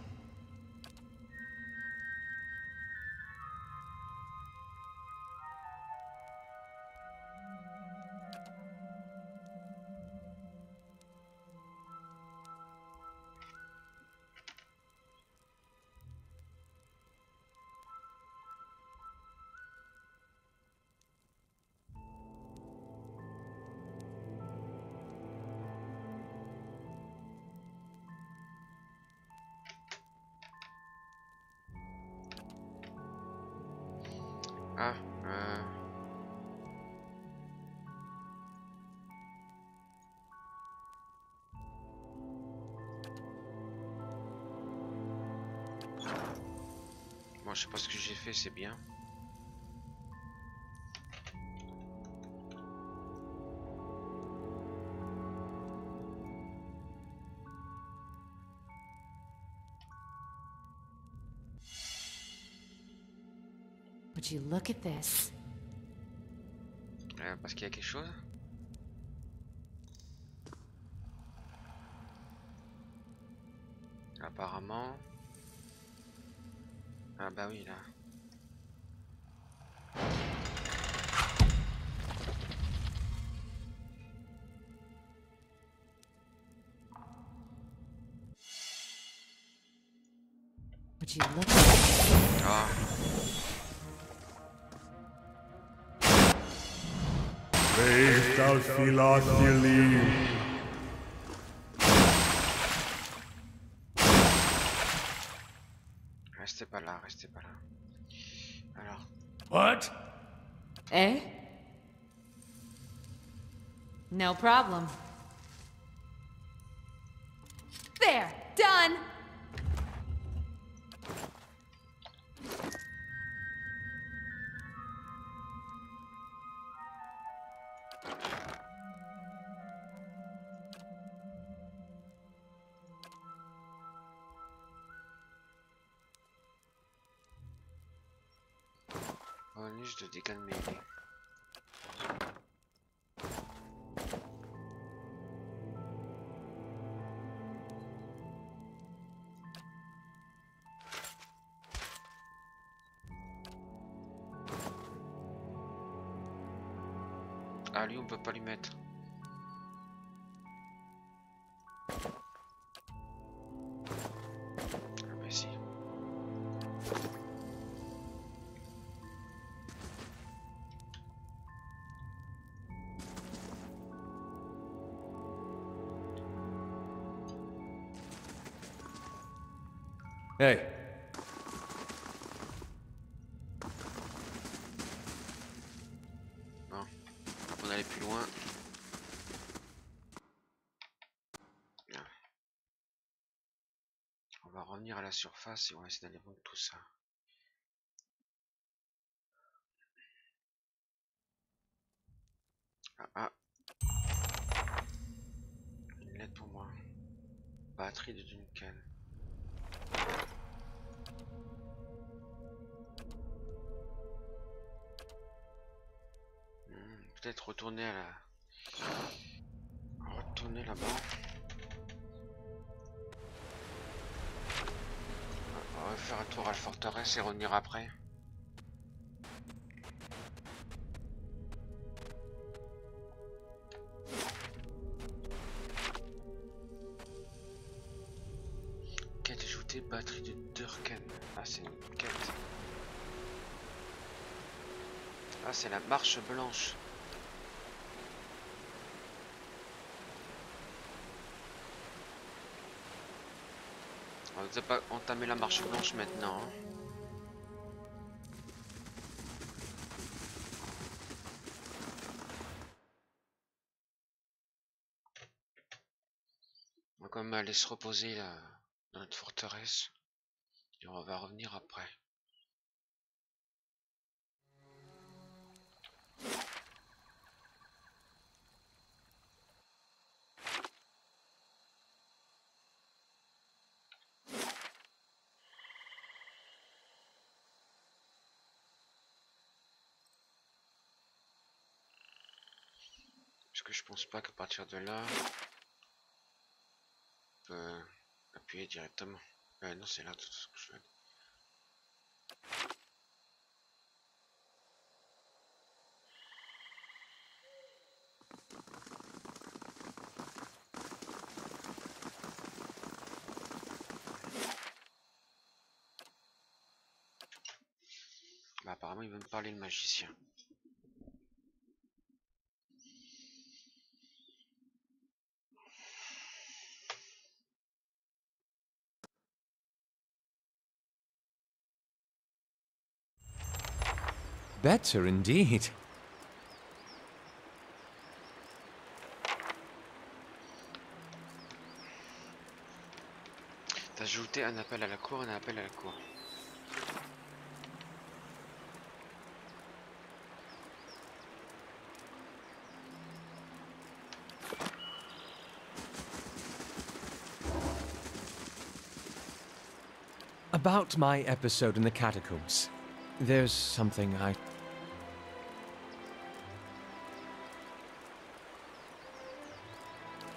[SPEAKER 1] Bon, je sais pas ce que j'ai fait, c'est bien.
[SPEAKER 5] Would you look at this?
[SPEAKER 1] Parce qu'il y a quelque chose. Apparemment. Ah bah oui là.
[SPEAKER 5] Would you look at this?
[SPEAKER 1] Ah. Restez pas là, restez pas là. Alors.
[SPEAKER 10] What?
[SPEAKER 5] Eh? No problem. There, done.
[SPEAKER 1] Bonus de dégâts de mêlée. Ah lui on peut pas lui mettre. Ah bah si.
[SPEAKER 2] Hey.
[SPEAKER 1] Bon, on allait plus loin. Bien. On va revenir à la surface et on va essayer d'aller voir tout ça. Ah, ah. Une lettre pour moi. Batterie de Duncan. Peut-être retourner à la... Retourner là-bas. On va faire un tour à la forteresse et revenir après. Quête ajoutée, batterie de Durkan. Ah c'est une quête. Ah c'est la marche blanche. On va pas entamer la marche blanche maintenant. Hein. On va quand même aller se reposer là, dans notre forteresse. Et on va revenir après. Parce que je pense pas qu'à partir de là, on peut appuyer directement. Non, c'est là tout ce que je fais. Bah, apparemment, il veut me parler le magicien.
[SPEAKER 2] Better indeed.
[SPEAKER 1] T'as ajouté un appel à la cour, un appel à la cour.
[SPEAKER 2] About my episode in the catacombs, there's something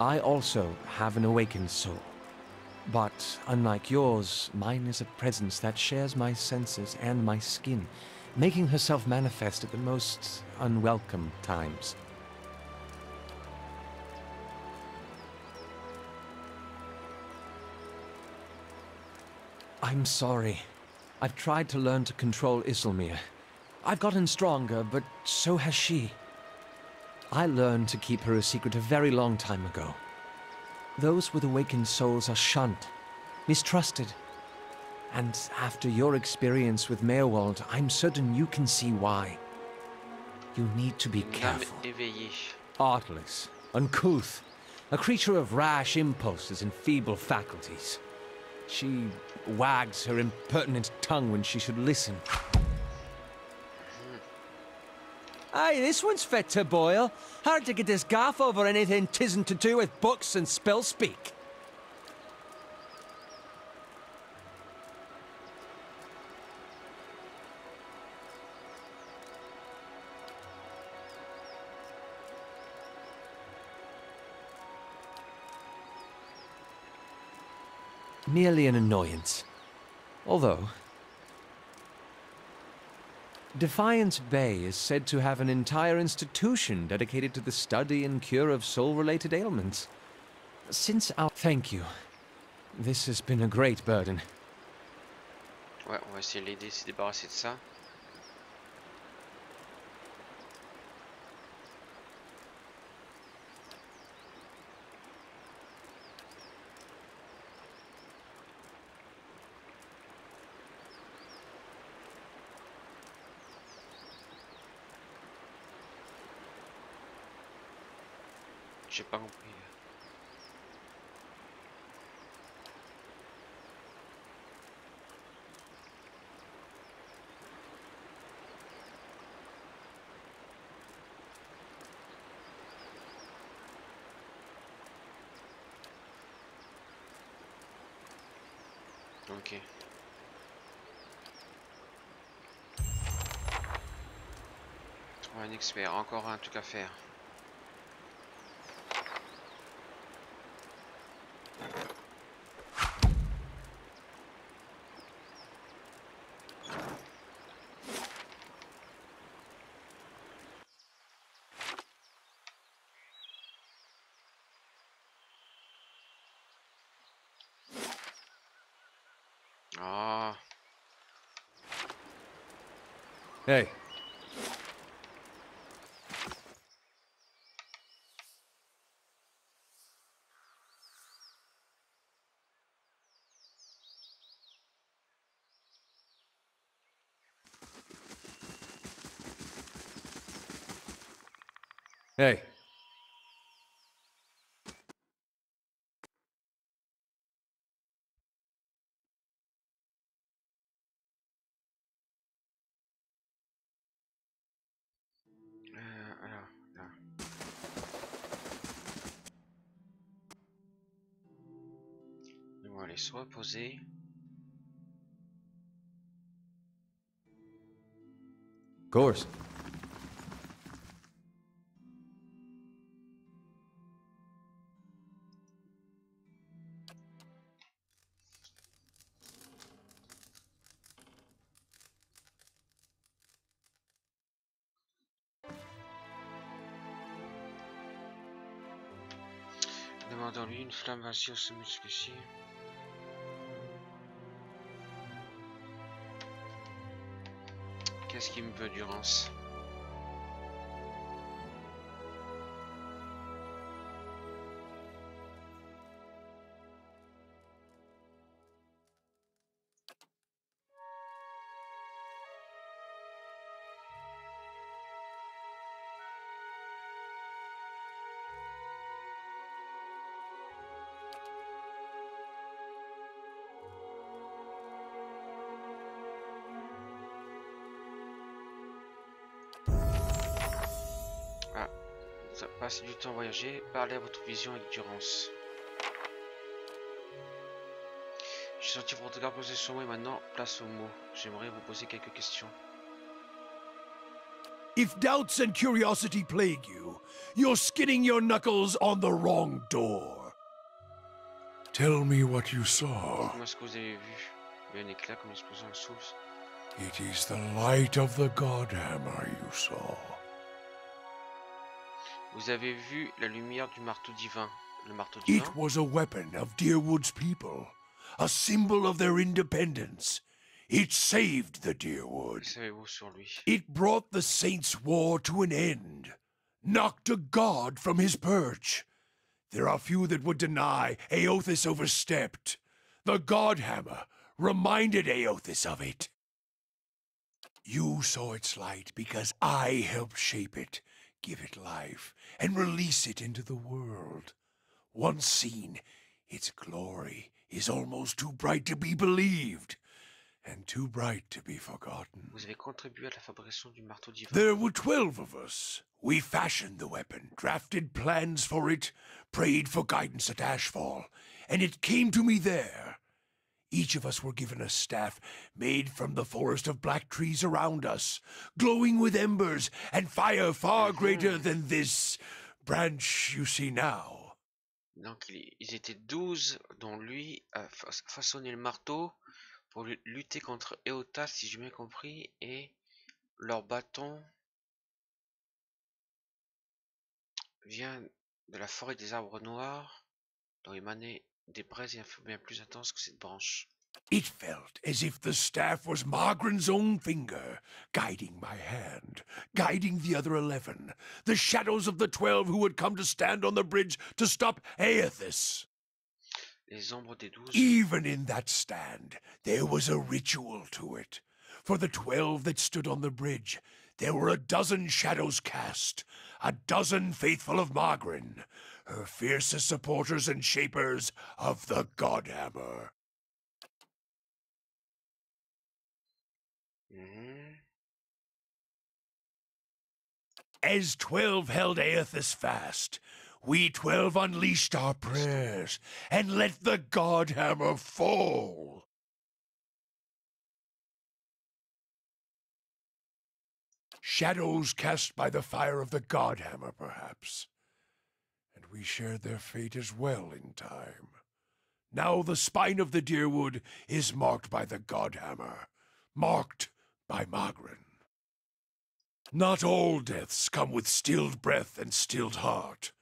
[SPEAKER 2] I also have an awakened soul. But unlike yours, mine is a presence that shares my senses and my skin, making herself manifest at the most unwelcome times. I'm sorry. I've tried to learn to control Isilmir. I've gotten stronger, but so has she. I learned to keep her a secret a very long time ago. Those with awakened souls are shunned, mistrusted. And after your experience with Meerwald, I'm certain you can see why. You need to be careful. Artless, uncouth, a creature of rash impulses and feeble faculties. She wags her impertinent tongue when she should listen. Aye, this one's fit to boil. Hard to get this gaff over anything tisn't to do with books and spell speak. Merely an annoyance. Although Defiance Bay is said to have an entire institution dedicated to the study and cure of soul-related ailments. Since our... Thank you. This has been a great burden.
[SPEAKER 1] Ouais, on va essayer de l'aider, se débarrasser de ça. J'ai pas compris. Ok. Un expert, encore un truc à faire. Ah.
[SPEAKER 2] Hey. Hey.
[SPEAKER 1] Alors, là. Ils vont aller se reposer.
[SPEAKER 2] Of course.
[SPEAKER 1] Demandons-lui une flamme vacille au sommet jusqu'ici. Qu'est-ce qu'il me veut, Durance? Passez du temps à voyager, parlez à votre vision avec Durance. Je suis sorti pour votre garde poser sur moi et maintenant, place aux mots. J'aimerais vous poser quelques questions.
[SPEAKER 7] If doubts and curiosity plague you, you're skinning your knuckles on the wrong door. Tell me what you saw.
[SPEAKER 1] Comment est-ce que vous avez vu? Il y a un éclat comme explosant un souffle.
[SPEAKER 7] It is the light of the Godhammer you saw.
[SPEAKER 1] Vous avez vu la lumière du marteau divin. Le marteau divin.
[SPEAKER 7] It was a weapon of Deerwood's people, a symbol of their independence. It saved the Deerwood.
[SPEAKER 1] Que savez-vous sur lui?
[SPEAKER 7] It brought the Saints' war to an end, knocked a god from his perch. There are few that would deny Eothas overstepped. The Godhammer reminded Eothas of it. You saw its light because I helped shape it, give it life, and release it into the world. Once seen, its glory is almost too bright to be believed, and too bright to be forgotten.
[SPEAKER 1] Vous avez contribué à la fabrication du marteau divin.
[SPEAKER 7] There were 12 of us. We fashioned the weapon, drafted plans for it, prayed for guidance at Ashfall, and it came to me there. Each of us were given a staff made from the forest of black trees around us, glowing with embers and fire far greater than this branch you see now.
[SPEAKER 1] Donc ils étaient 12, dont lui a façonné le marteau pour lutter contre Eothas, si j'ai bien compris, et leur bâton vient de la forêt des arbres noirs, dont émanaient des braises et un feu bien plus intense que cette branche.
[SPEAKER 7] It felt as if the staff was Margaren's own finger, guiding my hand, guiding the other 11, the shadows of the 12 who had come to stand on the bridge to stop Eothas.
[SPEAKER 1] Les ombres des 12.
[SPEAKER 7] Even in that stand, there was a ritual to it. For the 12 that stood on the bridge, there were a dozen shadows cast, a dozen faithful of Margaren, her fiercest supporters and shapers of the Godhammer. As 12 held Eothas fast, we 12 unleashed our prayers and let the Godhammer fall. Shadows cast by the fire of the Godhammer, perhaps. And we shared their fate as well in time. Now the spine of the Deerwood is marked by the Godhammer, marked by Margaren. Not all deaths come with stilled breath and stilled heart,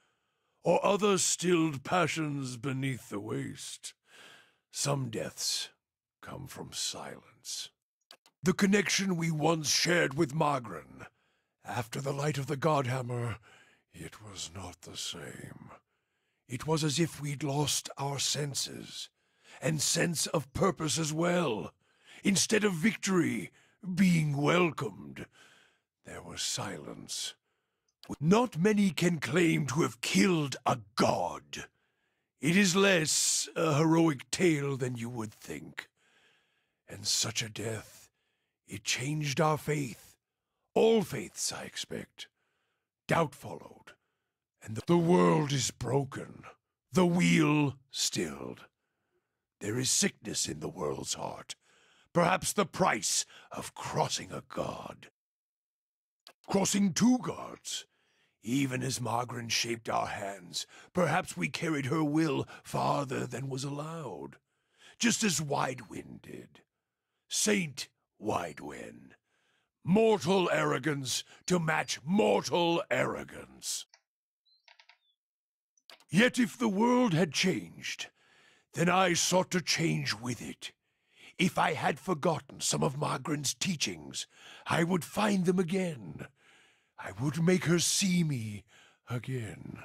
[SPEAKER 7] or other stilled passions beneath the waste. Some deaths come from silence. The connection we once shared with Margaren, after the light of the Godhammer, it was not the same. It was as if we'd lost our senses, and sense of purpose as well. Instead of victory, being welcomed, there was silence. Not many can claim to have killed a god. It is less a heroic tale than you would think. And such a death, it changed our faith. All faiths, I expect. Doubt followed, and the world is broken, the wheel stilled. There is sickness in the world's heart, perhaps the price of crossing a god. Crossing two gods. Even as Margaren shaped our hands, perhaps we carried her will farther than was allowed, just as Widewind did. Saint Widewind. Mortal arrogance to match mortal arrogance. Yet if the world had changed, then I sought to change with it. If I had forgotten some of Margaren's teachings, I would find them again. I would make her see me again.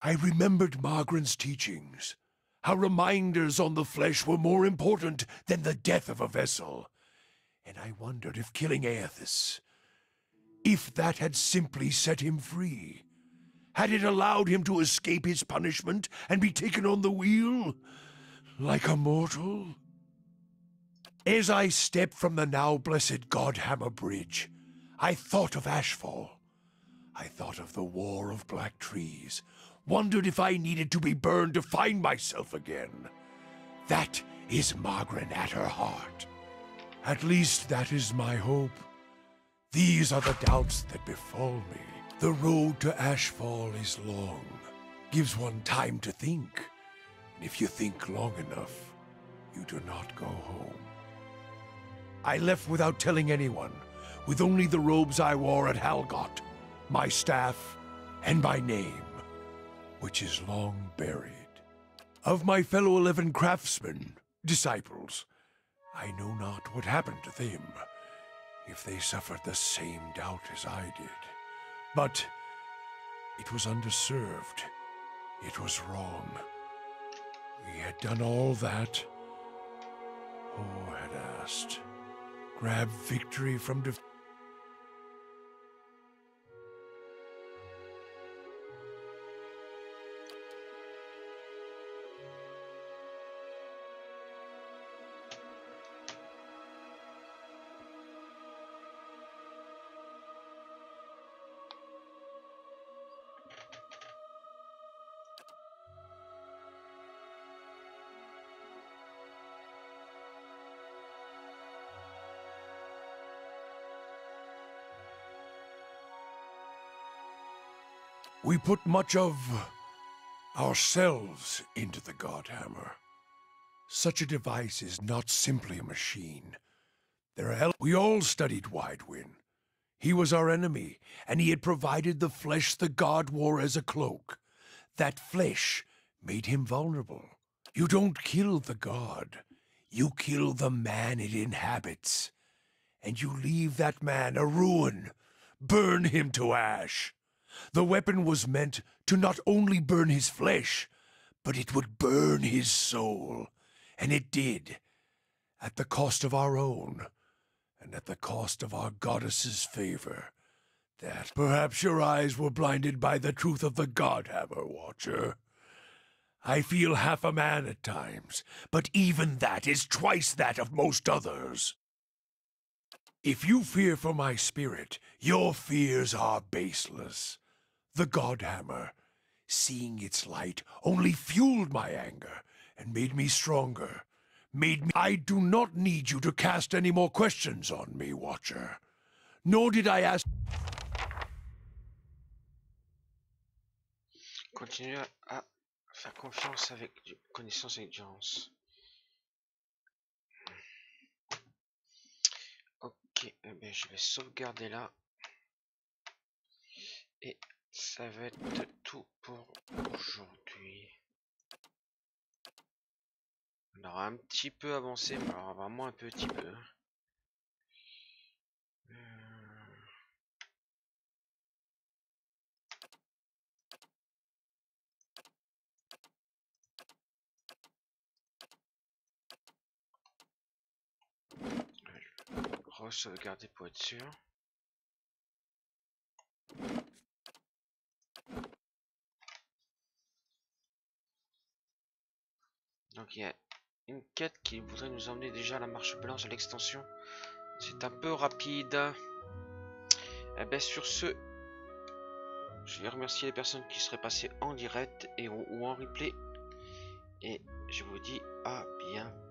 [SPEAKER 7] I remembered Margaren's teachings, how reminders on the flesh were more important than the death of a vessel. And I wondered if killing Eothas, if that had simply set him free. Had it allowed him to escape his punishment and be taken on the wheel, like a mortal? As I stepped from the now blessed Godhammer Bridge, I thought of Ashfall. I thought of the War of Black Trees, wondered if I needed to be burned to find myself again. That is Margaret at her heart. At least that is my hope. These are the doubts that befall me. The road to Ashfall is long, gives one time to think. And if you think long enough, you do not go home. I left without telling anyone, with only the robes I wore at Halgot, my staff, and my name, which is long buried. Of my fellow 11 craftsmen, disciples, I know not what happened to them, if they suffered the same doubt as I did. But it was underserved. It was wrong. We had done all that Poe had asked. Grab victory from defeat. We put much of ourselves into the Godhammer. Such a device is not simply a machine. We all studied Widewin. He was our enemy, and he had provided the flesh the God wore as a cloak. That flesh made him vulnerable. You don't kill the God. You kill the man it inhabits. And you leave that man a ruin. Burn him to ash. The weapon was meant to not only burn his flesh, but it would burn his soul. And it did, at the cost of our own, and at the cost of our goddess's favor. That perhaps your eyes were blinded by the truth of the Godhammer, Watcher. I feel half a man at times, but even that is twice that of most others. If you fear for my spirit, your fears are baseless. The Godhammer, seeing its light, only fueled my anger and made me stronger. I do not need you to cast any more questions on me, Watcher. Nor did I ask...
[SPEAKER 1] Continuez à faire confiance avec connaissance et endurance. Ok, eh bien, je vais sauvegarder là. Et ça va être tout pour aujourd'hui. On aura un petit peu avancé, mais alors vraiment un petit peu. Re-sauvegarder pour être sûr. Donc il y a une quête qui voudrait nous emmener déjà à la marche blanche à l'extension. C'est un peu rapide. Et bien sur ce, je vais remercier les personnes qui seraient passées en direct et ou en replay. Et je vous dis à bientôt.